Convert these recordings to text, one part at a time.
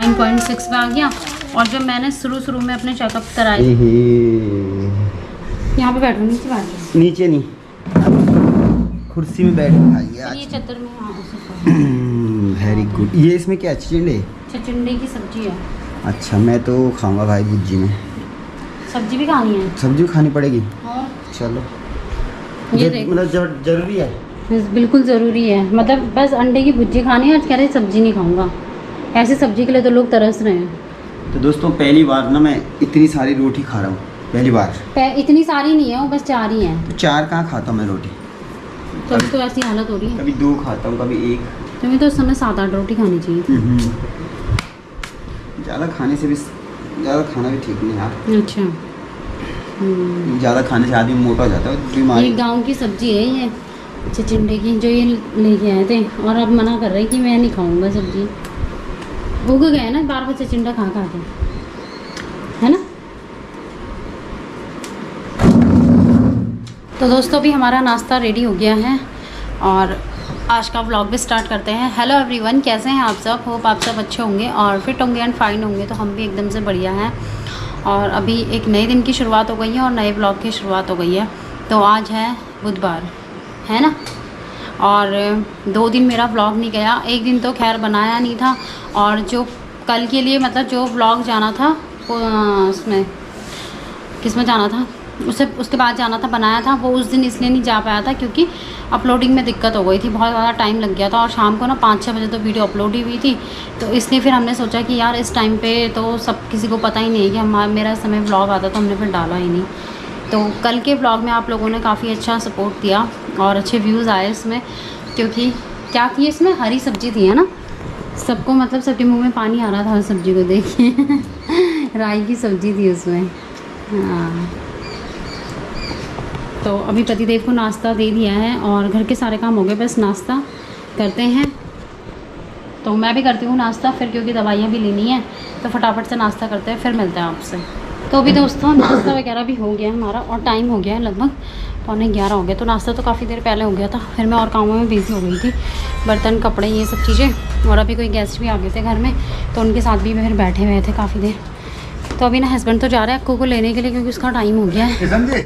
14.6 पे आ गया। और जब मैंने शुरू में अपने चेकअप कराए, यहाँ पे बैठो, नीचे बैठ, नीचे नहीं, कुर्सी में बैठ खाइए आज। ये चद्दर में। Very good. ये इसमें क्या चिंडे? चिंडे की सब्जी है। अच्छा, मैं तो खाऊंगा भाई भुर्जी में। सब्जी भी खानी है? सब्जी खानी पड़ेगी। और चलो, ये देख, मतलब जरूरी है, बिल्कुल ज़रूरी है। मतलब बस अंडे की भुर्जी खानी है, आज कह रहे सब्जी नहीं खाऊंगा। ऐसे सब्जी के लिए तो लोग तरस रहे हैं। तो दोस्तों पहली बार ना मैं इतनी सारी रोटी खा रहा हूँ, पहली बार। इतनी सारी नहीं है वो, बस 4 ही हैं। तो 4 कहाँ खाता हूँ मैं रोटी? तो अभी तो ऐसी हालत हो रही है। कभी 2 खाता हूँ, कभी 1। तुम्हें तो उस समय 7-8 रोटी खानी चाहिए। ज़्यादा खाने से भी, ज़्यादा खाना भी ठीक नहीं यार। अच्छा। ज़्यादा खाने से आदमी मोटा हो जाता है, बीमारी। ये गांव की सब्जी है, ये चिचिंडे की, जो ये लेके आए थे। और अब मना कर रहे हैं कि मैं नहीं खाऊंगा सब्जी। उग गए ना बार बार चिचिंडा खा खा के, है ना। तो दोस्तों अभी हमारा नाश्ता रेडी हो गया है और आज का व्लॉग भी स्टार्ट करते हैं। हेलो एवरीवन, कैसे हैं आप सब? होप आप सब अच्छे होंगे और फिट होंगे एंड फाइन होंगे। तो हम भी एकदम से बढ़िया हैं और अभी एक नए दिन की शुरुआत हो गई है और नए व्लॉग की शुरुआत हो गई है। तो आज है बुधवार, है ना। और 2 दिन मेरा व्लॉग नहीं गया। एक दिन तो खैर बनाया नहीं था, और जो कल के लिए मतलब जो व्लॉग जाना था उसमें, किस में जाना था, उसके बाद जाना था, बनाया था वो, उस दिन इसलिए नहीं जा पाया था क्योंकि अपलोडिंग में दिक्कत हो गई थी, बहुत ज़्यादा टाइम लग गया था। और शाम को ना 5-6 बजे तो वीडियो अपलोड ही हुई थी। तो इसलिए फिर हमने सोचा कि यार इस टाइम पे तो सब किसी को पता ही नहीं है कि मेरा इस समय व्लॉग आता, तो हमने फिर डाला ही नहीं। तो कल के व्लॉग में आप लोगों ने काफ़ी अच्छा सपोर्ट दिया और अच्छे व्यूज़ आए इसमें, क्योंकि क्या थी इसमें, हरी सब्जी थी, है ना। सबको मतलब सबके मुंह में पानी आ रहा था उस सब्जी को देख के। राई की सब्जी थी उसमें। हाँ, तो अभी पतिदेव को नाश्ता दे दिया है और घर के सारे काम हो गए, बस नाश्ता करते हैं। तो मैं भी करती हूँ नाश्ता फिर, क्योंकि दवाइयाँ भी लेनी है। तो फटाफट से नाश्ता करते हैं, फिर मिलते हैं आपसे। तो अभी दोस्तों नाश्ता वगैरह भी हो गया हमारा और टाइम हो गया है लगभग 11:15 हो गया। तो नाश्ता तो काफ़ी देर पहले हो गया था, फिर मैं और कामों में बिज़ी हो गई थी, बर्तन कपड़े ये सब चीज़ें। और अभी कोई गेस्ट भी आ गए थे घर में, तो उनके साथ भी फिर बैठे हुए थे काफ़ी देर। तो अभी ना हस्बैंड तो जा रहे हैं अक्कू को लेने के लिए, क्योंकि उसका टाइम हो गया है।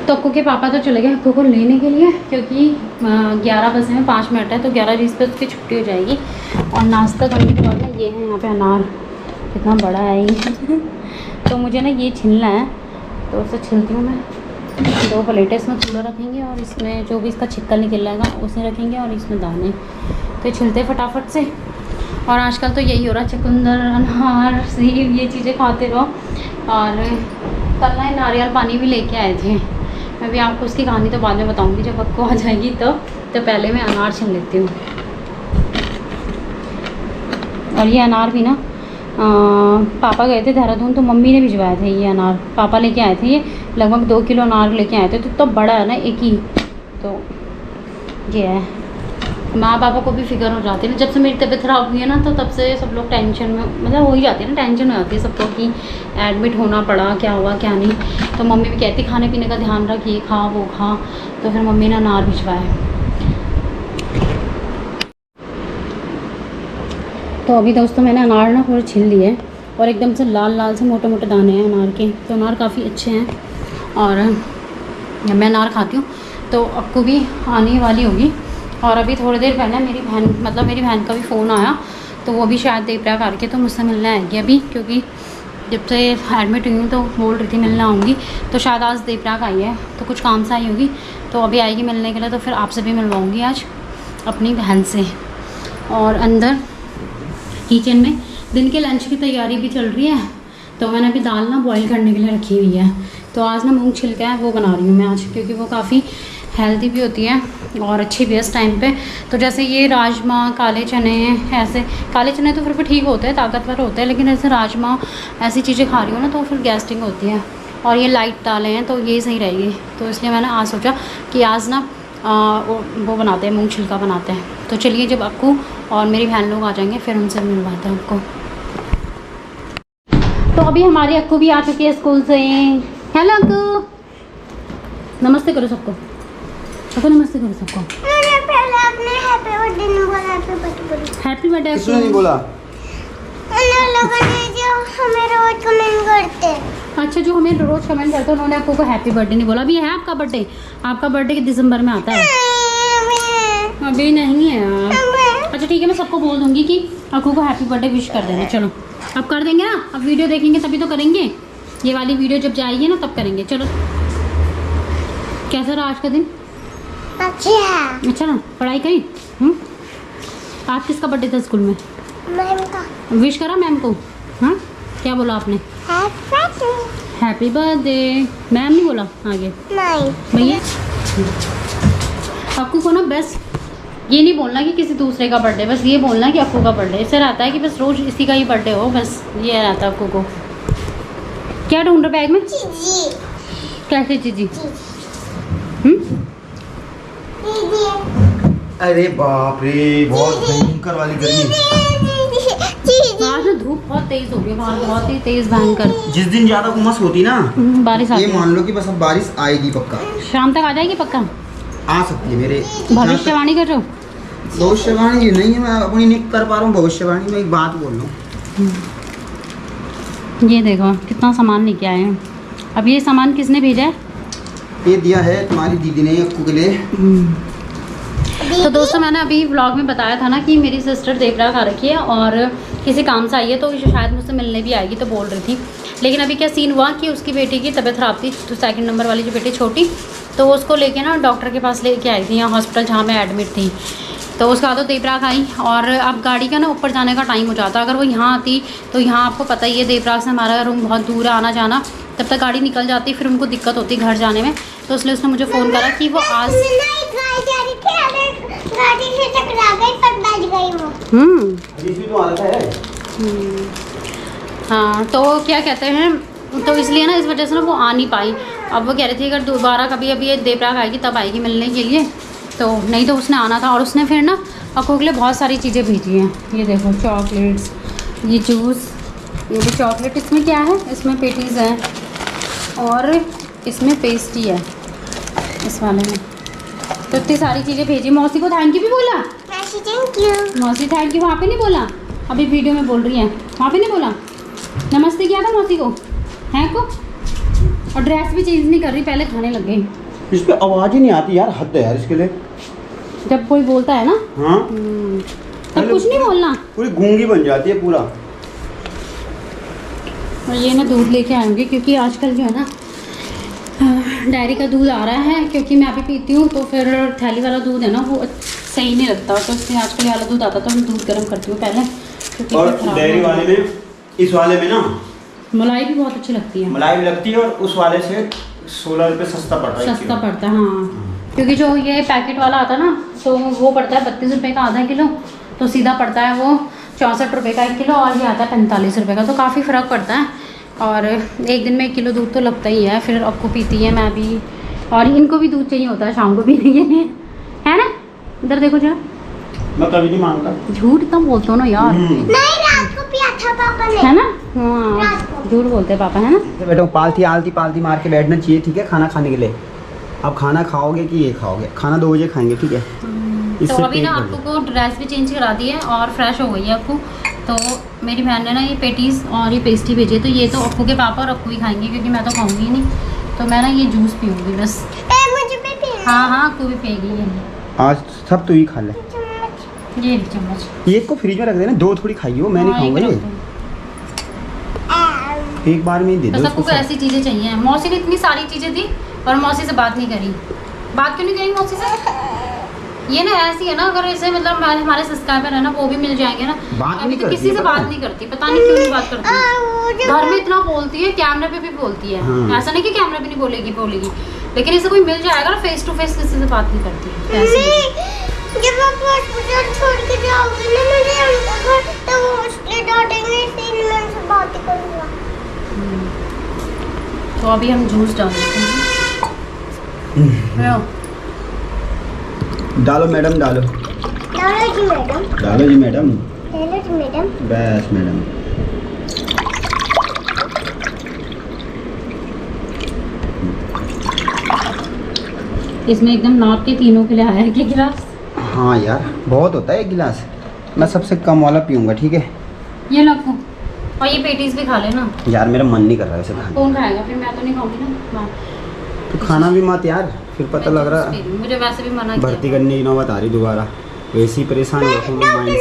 तो अक्कू के पापा तो चले गए अक्कू को लेने के लिए, क्योंकि 11 बजे में 5 मिनट है, तो 11:20 पे उसकी छुट्टी हो जाएगी। और नाश्ता करने के बाद में ये है यहाँ पे अनार, कितना बड़ा है ये। तो मुझे ना ये छिलना है, तो उसे छिलती हूँ मैं। 2 प्लेटें इसमें चूड़ा रखेंगे और इसमें जो भी इसका छिक्कल निकल जाएगा उसे रखेंगे और इसमें दाने। तो छिलते फटाफट से। और आजकल तो यही हो रहा है, चुकंदर, अनार, सेब, ये चीज़ें खाते रहो। और कल ना नारियल पानी भी लेके आए थे। मैं भी आपको उसकी कहानी तो बाद में बताऊंगी जब आपको आ जाएगी। तो पहले मैं अनार छील लेती हूँ। और ये अनार भी ना पापा गए थे देहरादून, तो मम्मी ने भिजवाए थे ये अनार। पापा लेके आए थे, ये लगभग 2 किलो अनार लेके आए थे। तो बड़ा है ना एक ही, तो ये है। माँ पापा को भी फिक्र हो जाती है ना, जब से मेरी तबीयत ख़राब हुई है ना, तो तब से सब लोग टेंशन में, मतलब हो ही जाती है ना, टेंशन हो जाती है सबको कि एडमिट होना पड़ा, क्या हुआ क्या नहीं। तो मम्मी भी कहती खाने पीने का ध्यान रख, ये खा वो खा। तो फिर मम्मी ने अनार भिजवाए। तो अभी दोस्तों मैंने अनार ना पूरे छील लिए और एकदम से लाल लाल से मोटे मोटे दाने हैं अनार के। तो अनार काफ़ी अच्छे हैं और मैं अनार खाती हूँ। तो आपको भी आने वाली होगी। और अभी थोड़ी देर पहले मेरी बहन का भी फ़ोन आया, तो वो भी शायद देवप्रयाग करके तो मुझसे मिलने आएगी अभी, क्योंकि जब से एडमिट हुई हूँ तो बोल रही थी मिलने आऊँगी। तो शायद आज देवप्रयाग आई है, तो कुछ काम से आई होगी, तो अभी आएगी मिलने के लिए। तो फिर आपसे भी मिलवाऊँगी आज अपनी बहन से। और अंदर किचन में दिन के लंच की तैयारी भी चल रही है। तो मैंने अभी दाल ना बॉईल करने के लिए रखी हुई है। तो आज ना मूंग छिलका है वो बना रही हूँ मैं आज, क्योंकि वो काफ़ी हेल्दी भी होती है और अच्छी भी है इस टाइम पे। तो जैसे ये राजमा, काले चने, ऐसे काले चने तो फिर भी ठीक होते हैं, ताकतवर होते हैं, लेकिन ऐसे राजमा ऐसी चीज़ें खा रही हूँ ना तो फिर गैस्ट्रिक होती है। और ये लाइट दालें हैं तो ये सही रहेगी। तो इसलिए मैंने आज सोचा कि आज ना वो बनाते हैं, मूंग छिलका बनाते हैं। तो चलिए जब अक्कू और मेरी बहन लोग आ जाएंगे फिर उनसे मिलवाते हैं आपको। तो अभी हमारी अक्कू भी आ चुकी है स्कूल से। हेलो अक्कू, नमस्ते करो सबको। अक्कू नमस्ते करो सबको। मैंने पहले अपने हैप्पी बर्थडे नहीं बोला, हैप्पी बर्थडे। Happy birthday. किसने नहीं बोला? लोगों ने जो हमें रोज कमेंट करते हैं। अच्छा, जो हमें रोज कमेंट करते हैं उन्होंने आपको को हैप्पी बर्थडे नहीं बोला। अभी है आपका बर्थडे? आपका बर्थडे दिसंबर में आता है। अभी नहीं है यार। अच्छा ठीक है, मैं सबको बोल दूंगी कि अक्कू को हैप्पी बर्थडे विश कर देना। चलो अब कर देंगे ना, अब वीडियो देखेंगे तभी तो करेंगे। ये वाली वीडियो जब जाएगी ना तब करेंगे। चलो, कैसा रहा आज का दिन? अच्छा ना, पढ़ाई करी? आज किसका बर्थडे था स्कूल में? मैम का। विश करा मैम को? हाँ, क्या बोला आपने? Happy birthday. मैम नहीं बोला आगे? नहीं भैया अक्कू को ना बस ये नहीं बोलना कि किसी दूसरे का बर्थडे, बस ये बोलना कि अक्कू का बर्थडे। इससे रहता है कि बस रोज इसी का ही बर्थडे हो, बस ये रहता है अक्कू को। क्या ढूंढ रहे बैग में? चीजी। कैसे चीजी? अरे बाप रे, बहुत भयंकर वाली गर्मी। आज ना धूप बहुत तेज हो गई बाहर, बहुत ही तेज भयंकर। जिस दिन ज्यादा उमस होती ना, बारिश ये आती मान लो कि बस अब बारिश आएगी पक्का। शाम तक आ जाएगी पक्का? आ सकती है मेरे। भविष्यवाणी कर रहे हो? भविष्यवाणी नहीं है, मैं अपनी नहीं कर पा रहा हूँ भविष्यवाणी। मैं एक बात बोल रहा हूँ। ये देखो कितना सामान लेके आए हैं। अब ये सामान किसने भेजा है? ये दिया है तुम्हारी दीदी ने अक्कू के लिए। तो दोस्तों, मैंने अभी व्लॉग में बताया था ना कि मेरी सिस्टर देवरा खा रखी है और किसी काम से आई है, तो शायद मुझसे मिलने भी आएगी, तो बोल रही थी। लेकिन अभी क्या सीन हुआ कि उसकी बेटी की तबीयत ख़राब थी, तो 2 नंबर वाली जो बेटी छोटी, तो वो उसको लेके ना डॉक्टर के पास लेके आई थी, यहाँ हॉस्पिटल जहाँ मैं एडमिट थी। तो उसका तो देवराग आई और अब गाड़ी का ना ऊपर जाने का टाइम हो जाता। अगर वो यहाँ आती तो यहाँ आपको पता ही है देवराग से हमारा रूम बहुत दूर है, आना जाना, तब तक गाड़ी निकल जाती, फिर उनको दिक्कत होती घर जाने में। तो इसलिए उसने मुझे फ़ोन करा कि वो आज गाड़ी से टकरा गई पर बच गई वो। हाँ, तो क्या कहते हैं, तो इसलिए ना इस वजह से ना वो आ नहीं पाई। अब वो कह रही थी अगर दोबारा कभी अभी ये देवराग आएगी तब आएगी मिलने के लिए, तो नहीं तो उसने आना था। और उसने फिर ना अक्कू के लिए बहुत सारी चीज़ें भेजी हैं। ये देखो चॉकलेट्स, ये जूस, ये भी चॉकलेट। इसमें क्या है? इसमें पेटीज़ हैं और इसमें पेस्ट्री है इस वाले में। तो इतनी सारी चीज़ें भेजी। मौसी को थैंक यू भी बोला? Thank you. मौसी थैंक यू वहाँ पे नहीं बोला? अभी वीडियो में बोल रही है, वहाँ पे नहीं बोला? नमस्ते किया था मौसी को, हैं को? और ड्रेस भी चेंज नहीं कर रही, पहले खाने लग गई। इस पे आवाज ही नहीं आती यार, हद है यार इसके लिए। जब कोई बोलता है ना, हाँ, तब कुछ नहीं बोलना, पूरी गूंगी बन जाती है पूरा। और ये ना दूध लेके आएंगे क्योंकि आजकल जो है ना डेयरी का दूध आ रहा है, क्योंकि मैं अभी पीती हूँ तो फिर थैली वाला दूध है ना वो सही नहीं लगता, तो इसलिए आजकल ये वाला दूध आता तो मैं दूध गर्म करती हूँ पहले, क्योंकि और फिर खराब डेयरी ना हो। वाले में, इस वाले में ना मलाई भी बहुत अच्छी लगती है। मलाई भी लगती है और उस वाले से 16 रुपये सस्ता पड़ता है। सस्ता पड़ता है हाँ, क्योंकि जो ये पैकेट वाला आता है ना तो वो पड़ता है 32 रुपये का आधा किलो, तो सीधा पड़ता है वो 64 रुपये का 1 किलो, और ये आता है 45 रुपये का, तो काफ़ी फ़र्क पड़ता है। और एक दिन में 1 किलो दूध तो लगता ही है। फिर आपको पीती है, मैं भी, और इनको भी दूध चाहिए होता है शाम को पीने के लिए, है ना? इधर देखो जरा, मैं कभी नहीं मांगता। झूठ तो बोलते हो ना यार, नहीं, रात को पिया था पापा ने, है ना? हाँ, झूठ बोलते हैं पापा, है ना? बेटा पालती आलती पालती मार के बैठना चाहिए, ठीक है, खाना खाने के लिए। अब खाना खाओगे कि ये खाओगे? खाना 2 बजे खाएंगे, ठीक है? तो अभी ना आपको को ड्रेस भी चेंज करा दी है और फ्रेश हो गई है आपको। तो मेरी बहन ने ना ये पेटीज़ और ये पेस्ट्री भेजी है, तो ये तो अक्कू के पापा और अक्कू ही खाएंगे क्योंकि मैं तो खाऊंगी ही नहीं। तो मैं ना ये जूस पीऊँगी बस। मुझे भी पीना। हाँ हाँ, अक्कू भी पिएगी ये। आज सब तू ही खा ले। ये भी चम्मच, एक को फ्रिज में रख देना, 2 थोड़ी खाइयो, मैं नहीं हाँ, खाऊंगा एक ये। रखते हैं। एक बार में ही दे बस दो अक्कू उसको को सब। ऐसी चीज़ें चाहिए। मौसी ने इतनी सारी चीज़ें दी और मौसी से बात नहीं करी। बात क्यों नहीं करी मौसी से? ये ना ऐसी है ना, अगर ऐसे मतलब हमारे सब्सक्राइबर है ना वो भी मिल जाएंगे ना, बात अभी नहीं तो करती किसी है, से पता बात है? नहीं करती, पता नहीं क्यों नहीं बात करती। घर में इतना बोलती है, कैमरे पे भी बोलती है। हाँ। ऐसा नहीं कि कैमरे पे नहीं बोलेगी, लेकिन इसे कोई मिल जाएगा ना फेस टू फेस, किसी से बात नहीं करती ऐसे। जब आप हॉस्पिटल छोड़ के जाओगे ना मुझे उनका घर, तो वो उसके डांटेंगे, इसलिए मैं उनसे बात ही करूंगा। तो अभी हम जूस डालते हैं। डालो मैडम, डालो डालो जी मैडम, डालो जी मैडम, डालो जी मैडम। बस मैडम। इसमें एकदम नाप के तीनों के लिए आया है कि गिलास। हाँ यार, बहुत होता है 1 गिलास। मैं सबसे कम वाला पीऊँगा, ठीक है? ये लो अक्कू, और ये पेटीज भी खा लेना। यार मेरा मन नहीं कर रहा है इसे खाने। कौन खाएगा फिर? मैं तो नहीं खाऊंगी ना। तो खाना भी मत यार, फिर पता लग रहा है मुझे वैसे भी मना किया। भर्ती करने की नौबत आ रही दोबारा, वैसे ही परेशान हो रखूँ मैं माइंड से।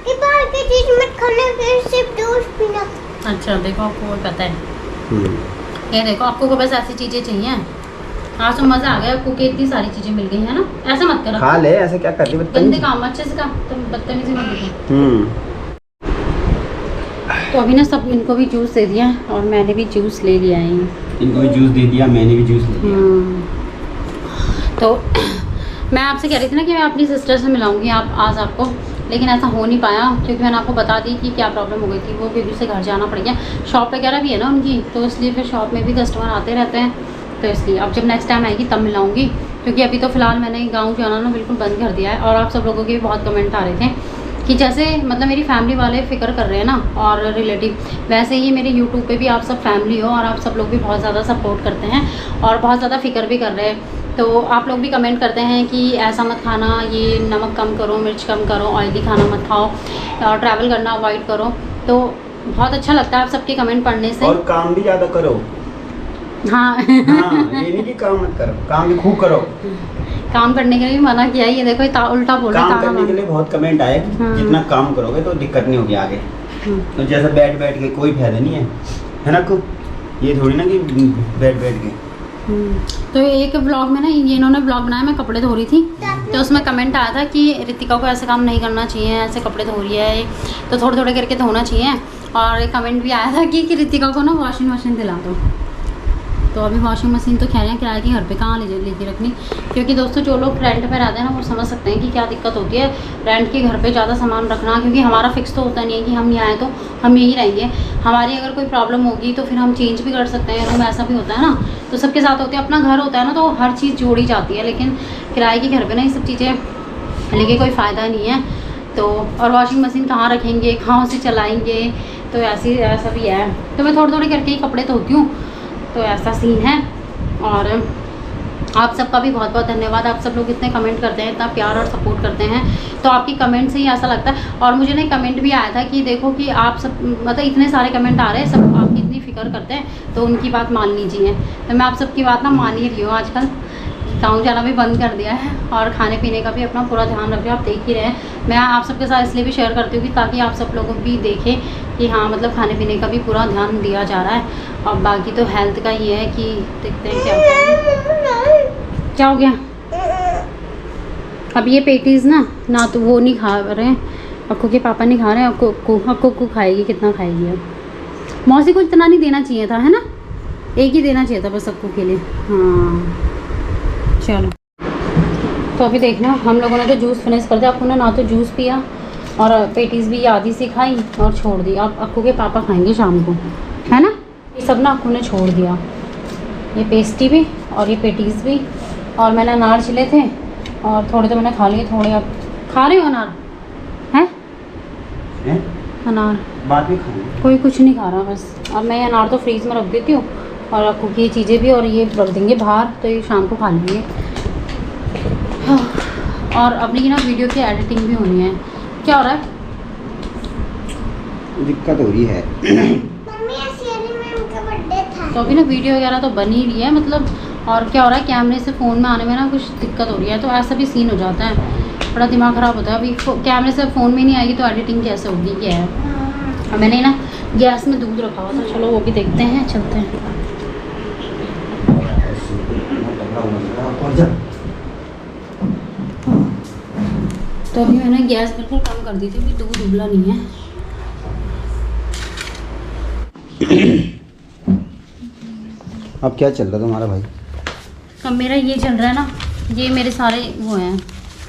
कि बाहर की चीज मत खाना, फिर सिर्फ जूस पीना। अच्छा देखो आपको पता है। ये देखो आपको बस ऐसी चीजें चाहिए। आज तो मजा आ गया आपको कि इतनी सारी चीजें मिल गई है ना। ऐसा मत करो, खा ले, ऐसे क्या करती गंदे काम अच्छे से काम, तुम बदतमीजी मत करो। तो अभी ना सब इनको भी जूस दे दिया और मैंने भी जूस ले लिया है। इनको भी जूस दे दिया, मैंने भी जूस ले लिया। तो मैं आपसे कह रही थी ना कि मैं अपनी सिस्टर से मिलाऊंगी आप आज आपको, लेकिन ऐसा हो नहीं पाया क्योंकि मैंने आपको बता दी कि क्या प्रॉब्लम हो गई थी। वो बेबी से घर जाना पड़ गया, शॉप वगैरह भी है ना उनकी, तो इसलिए फिर शॉप में भी कस्टमर आते रहते हैं, तो इसलिए अब जब नेक्स्ट टाइम आएगी तब मिलाऊंगी। क्योंकि अभी तो फ़िलहाल मैंने गाँव जाना ना बिल्कुल बंद कर दिया है। और आप सब लोगों के भी बहुत कमेंट आ रहे थे कि जैसे मतलब मेरी फैमिली वाले फ़िक्र कर रहे हैं ना और रिलेटिव, वैसे ही मेरे यूट्यूब पे भी आप सब फैमिली हो और आप सब लोग भी बहुत ज़्यादा सपोर्ट करते हैं और बहुत ज़्यादा फ़िक्र भी कर रहे हैं। तो आप लोग भी कमेंट करते हैं कि ऐसा मत खाना, ये नमक कम करो, मिर्च कम करो, ऑयली खाना मत खाओ और ट्रैवल करना अवॉइड करो। तो बहुत अच्छा लगता है आप सबके कमेंट पढ़ने से। और काम भी ज़्यादा करो। हाँ ये नहीं कि काम मत करो, काम भी खूब करो। काम करने के लिए मना किया है, ये देखो उल्टा बोल रहा है। काम करने के लिए बहुत कमेंट आए, जितना काम करोगे तो दिक्कत नहीं होगी आगे। तो जैसे बैठ बैठ के कोई फायदा नहीं है ना को, ये थोड़ी ना कि बैठ बैठ के। तो एक व्लॉग में ना ये इन्होंने व्लॉग बनाया, मैं कपड़े धो रही थी, तो उसमें कमेंट आया था कि रितिका को ऐसे काम नहीं करना चाहिए, ऐसे कपड़े धो रही है तो थोड़े थोड़े करके धोना चाहिए। और एक कमेंट भी आया था कि रितिका को ना वॉशिंग मशीन दिला दो। तो अभी वॉशिंग मशीन तो कह रहे हैं किराए के घर पे कहाँ लेके रखनी, क्योंकि दोस्तों जो लोग रेंट पे रहते हैं ना वो समझ सकते हैं कि क्या दिक्कत होती है रेंट के घर पे ज़्यादा सामान रखना। क्योंकि हमारा फिक्स तो होता नहीं है कि हम यहाँ आए तो हम यहीं रहेंगे, हमारी अगर कोई प्रॉब्लम होगी तो फिर हम चेंज भी कर सकते हैं रूम, ऐसा भी होता है ना। तो सबके साथ होते हैं, अपना घर होता है ना तो हर चीज़ जोड़ी जाती है, लेकिन किराए के घर पर ना ये सब चीज़ें लेके कोई फ़ायदा नहीं है। तो और वॉशिंग मशीन कहाँ रखेंगे, कहाँ से चलाएँगे, तो ऐसा भी है। तो मैं थोड़े थोड़े करके ही कपड़े धोती हूँ, तो ऐसा सीन है। और आप सबका भी बहुत बहुत धन्यवाद, आप सब लोग इतने कमेंट करते हैं, इतना प्यार और सपोर्ट करते हैं, तो आपकी कमेंट से ही ऐसा लगता है। और मुझे ना कमेंट भी आया था कि देखो कि आप सब मतलब इतने सारे कमेंट आ रहे हैं, सब आपकी इतनी फिक्र करते हैं तो उनकी बात मान लीजिए। तो मैं आप सबकी बात ना मान ही रही हूँ आजकल। गाँव जाना भी बंद कर दिया है और खाने पीने का भी अपना पूरा ध्यान रख रहे हो, आप देख ही रहे हैं। मैं आप सबके साथ इसलिए भी शेयर करती हूँ कि ताकि आप सब लोग भी देखें कि हाँ मतलब खाने पीने का भी पूरा ध्यान दिया जा रहा है। और बाकी तो हेल्थ का ये है कि देखते हैं क्या हो गया। अब ये पेटीज़ ना तो वो नहीं खा रहे हैं, अक्कू के पापा नहीं खा रहे हैं, अक्कू खाएगी, कितना खाएगी अब। मौसी को इतना नहीं देना चाहिए था, है ना, एक ही देना चाहिए था बस अक्कू के लिए। हाँ चलो, तो अभी देखना हम लोगों ने तो जूस फिनिश कर दिया। अक्कू ने ना तो जूस पिया और पेटीज़ भी आधी सी खाई और छोड़ दी। अब अक्कू के पापा खाएंगे शाम को, है ना। ये सब ना अक्कू ने छोड़ दिया, ये पेस्ट्री भी और ये पेटीज़ भी। और मैंने अनार छिले थे और थोड़े तो मैंने खा लिए, थोड़े अब खा रहे हो अनार हैं? अनार बाद में खाएंगे, कोई कुछ नहीं खा रहा बस। अब मैं अनार तो फ्रीज में रख देती हूँ और अक्कू की चीज़ें भी और ये रख देंगे बाहर, तो ये शाम को खा लेंगे। और अपनी ना वीडियो की एडिटिंग भी होनी है। क्या हो रहा है? दिक्कत हो रही है। मम्मी ऐसी मैम का बर्थडे था, तो अभी ना वीडियो वगैरह तो बन ही रही है मतलब। और क्या हो रहा है, कैमरे से फ़ोन में आने में ना कुछ दिक्कत हो रही है, तो ऐसा भी सीन हो जाता है, बड़ा दिमाग ख़राब होता है। अभी कैमरे से फ़ोन में नहीं आएगी तो एडिटिंग कैसे होगी, क्या है। और मैंने ना गैस में दूध रखा हुआ था, चलो वो भी देखते हैं, चलते हैं। तो अभी मैंने गैस बिल्कुल कम कर दी थी, अभी दूध उबला नहीं है। अब क्या चल रहा है तुम्हारा भाई? अब मेरा ये चल रहा है ना, ये मेरे सारे वो हैं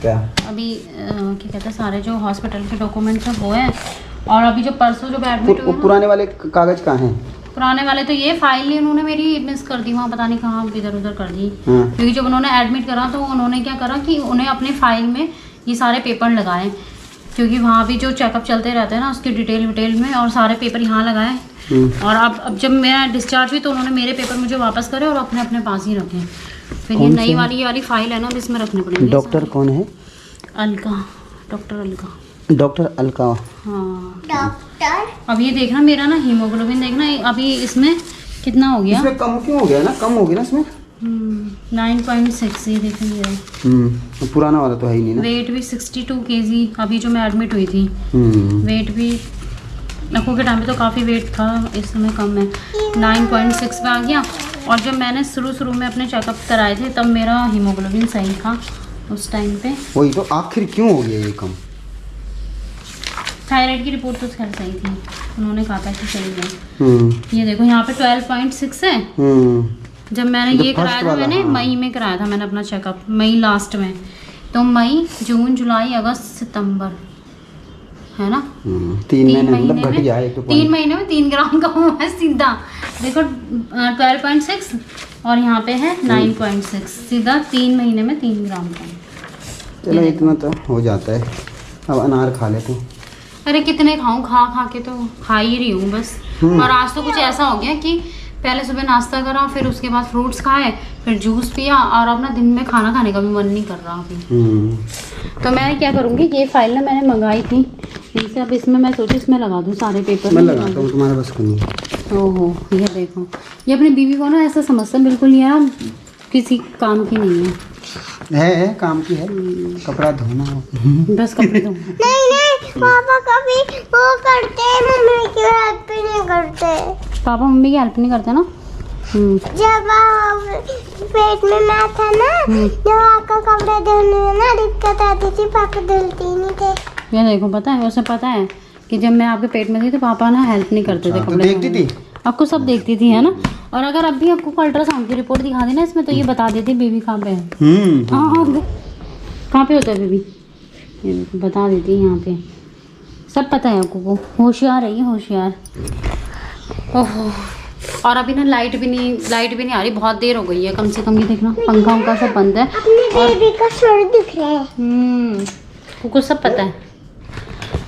क्या अभी क्या कहते हैं, सारे जो हॉस्पिटल के डॉक्यूमेंट्स हैं वो हैं। और अभी जो परसों जो एडमिट हुए, पुराने वाले कागज कहाँ हैं? पुराने वाले तो ये फाइल ही उन्होंने मेरी मिस कर दी, वहाँ पता नहीं कहाँ इधर उधर कर दी। क्योंकि जब उन्होंने एडमिट करा तो उन्होंने क्या करा कि उन्हें अपने फाइल में ये सारे पेपर लगाए, क्योंकि वहाँ भी जो चेकअप चलते रहते हैं ना उसकी डिटेल में, और सारे पेपर यहाँ लगाए। और अब जब मेरा डिस्चार्ज हुई तो उन्होंने मेरे पेपर मुझे वापस करे और अपने अपने पास ही रखे। फिर ये नई वाली फाइल है ना, इसमें रखने पड़ेंगे। डॉक्टर कौन है? अलका, डॉक्टर अलका। डॉक्टर अलका। हाँ डॉक्टर अब ये देखना मेरा ना हीमोग्लोबिन देखना अभी इसमें कितना हो गया। इसमें कम क्यों हो गया ना, कम हो गया ना इसमें। 9.6 ये देखो मेरा। तो पुराना वाला तो है ही नहीं ना। वेट भी 62 kg अभी जो मैं एडमिट हुई थी। वेट भी नखों के टाइम पे तो काफ़ी वेट था, इस समय कम है 9.6 पे आ गया। और जब मैंने शुरू में अपने चेकअप कराए थे तब मेरा हीमोग्लोबिन सही था उस टाइम पे। वही तो, आखिर क्यों हो गया ये कम। थायराइड की रिपोर्ट तो खैर सही थी, उन्होंने कहा था कि सही है। ये देखो यहाँ पे 12.6 है। जब मैंने तो ये कराया था मैंने मई में कराया था मैंने अपना चेकअप, मई लास्ट में। तो मई, जून, जुलाई, अगस्त, सितंबर, है ना 3 महीने मतलब घट गया है। 3 महीने में 3 ग्राम का हुआ है सीधा। देखो 12.6 और यहाँ पे है 9.6, सीधा 3 महीने में 3 ग्राम का। चलो इतना तो हो जाता है। अब अनार खा ले तू। अरे कितने खाऊं, खा के तो खा ही रही हूँ बस। और आज तो कुछ ऐसा हो गया कि पहले सुबह नाश्ता करा, फिर उसके बाद फ्रूट्स खाए, फिर जूस पिया, और अब ना दिन में खाना खाने का भी मन नहीं कर रहा अभी। तो मैं क्या करूँगी, ये फाइल ना मैंने मंगाई थी इनसे, अब इसमें मैं सोची इसमें लगा दूँ सारे पेपर। मैं लगाता हूँ, तुम्हारा बस नहीं है। ओहो ये देखो, ये अपनी बीवी को ना ऐसा समझता बिल्कुल ये ना किसी काम की नहीं है काम की है। कपड़ा धोना बस, कपड़े धो। नहीं पापा कभी वो करते हैं, मम्मी की हेल्प भी नहीं करते। पापा मम्मी की हेल्प नहीं करते ना। जब पेट में मैं था ना, जब आपका कपड़े धोने में ना दिक्कत आती थी, पापा धुलते ही नहीं थे। ये देखो पता है, उसे पता है कि जब मैं आपके पेट में थी तो पापा ना हेल्प नहीं करते थे कपड़े देखती थी आपको, सब देखती थी है ना। और अगर अभी आपको अल्ट्रासाउंड की रिपोर्ट दिखा दी ना इसमें, तो ये बता देती बेबी कहाँ पे है। हाँ कहाँ पे होता है बेबी, ये देखो बता देती है यहाँ पे, सब पता है आपको। वो होशियार है ये, होशियार। ओहो, और अभी ना लाइट भी नहीं आ रही, बहुत देर हो गई है। कम से कम ये देखना पंखा उनका सब बंद है। अपने बेबी का सर दिख रहा है। कुछ सब पता है।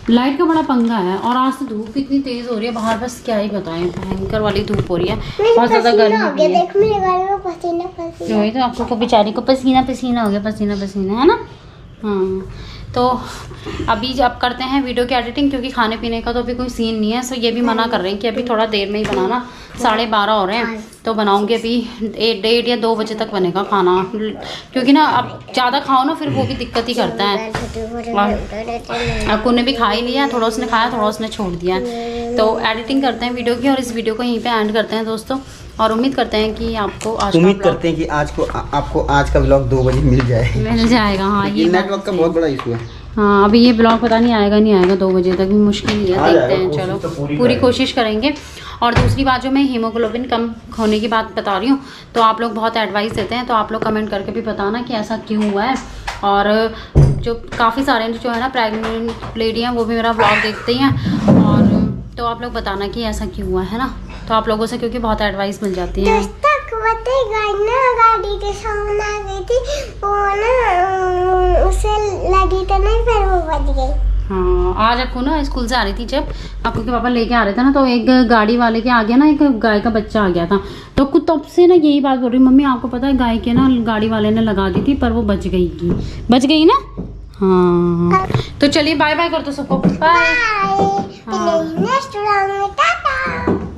लाइट का बड़ा पंगा है। और आज तो धूप इतनी तेज हो रही है बाहर, बस क्या ही बताएं, भयंकर वाली धूप हो रही है, बहुत ज्यादा गर्मी है। देख मेरे गाल में पसीना वही तो, आपको बेचारी को पसीना हो गया, पसीना है ना। हाँ तो अभी अब करते हैं वीडियो की एडिटिंग, क्योंकि खाने पीने का तो अभी कोई सीन नहीं है। सो ये भी मना कर रहे हैं कि अभी थोड़ा देर में ही बनाना, 12:30 हो रहे हैं, तो बनाऊंगी अभी 1 या 2 बजे तक बनेगा खाना। क्योंकि ना अब ज़्यादा खाओ ना फिर वो भी दिक्कत ही करता है। आपको ने भी खा ही लिया, थोड़ा उसने खाया, थोड़ा उसने छोड़ दिया। तो एडिटिंग करते हैं वीडियो की, और इस वीडियो को यहीं पे एंड करते हैं दोस्तों। और उम्मीद करते हैं कि आपको आपको आज का व्लॉग 2 बजे मिल जाएगा। हाँ ये नेटवर्क का बहुत बड़ा इशू है। हाँ अभी ये ब्लॉग पता नहीं आएगा 2 बजे तक भी मुश्किल ही है, देखते हैं। चलो पूरी कोशिश करेंगे। और दूसरी बात, जो मैं हीमोग्लोबिन कम होने की बात बता रही हूँ, तो आप लोग बहुत एडवाइस देते हैं, तो आप लोग कमेंट करके भी बताना कि ऐसा क्यों हुआ है। और जो काफ़ी सारे जो है ना प्रेग्नेंट लेडी हैं, वो भी मेरा ब्लॉग देखते हैं, और तो आप लोग बताना कि ऐसा क्यों हुआ है ना। तो आप लोगों से क्योंकि बहुत एडवाइस मिल जाती है। गाड़ी के सामने आ गई थी, वो ना उसे लगी तो नहीं, फिर वो बच गई। हाँ आज आपको ना स्कूल से आ रही थी, जब आपको के पापा लेके आ रहे थे ना, तो एक गाड़ी वाले के आगे ना एक गाय का बच्चा आ गया था। तो कुछ तब से ना यही बात बोल रही, मम्मी आपको पता है गाय के ना गाड़ी वाले ने लगा दी थी, पर वो बच गई ना। हाँ तो चलिए बाय बाय कर दो सबको, बाय।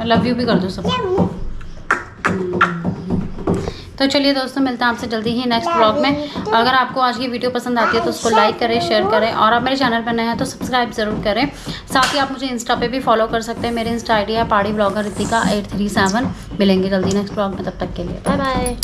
लव यू भी कर दो सबको। तो चलिए दोस्तों, मिलते हैं आपसे जल्दी ही नेक्स्ट ब्लॉग में। अगर आपको आज की वीडियो पसंद आती है तो उसको लाइक करें, शेयर करें, और आप मेरे चैनल पर नए हैं तो सब्सक्राइब ज़रूर करें। साथ ही आप मुझे इंस्टा पे भी फॉलो कर सकते हैं। मेरे इंस्टा आईडी है पहाड़ी ब्लॉगर रितिका 837। मिलेंगे जल्दी नेक्स्ट ब्लॉग में, तब तक के लिए बाय बाय।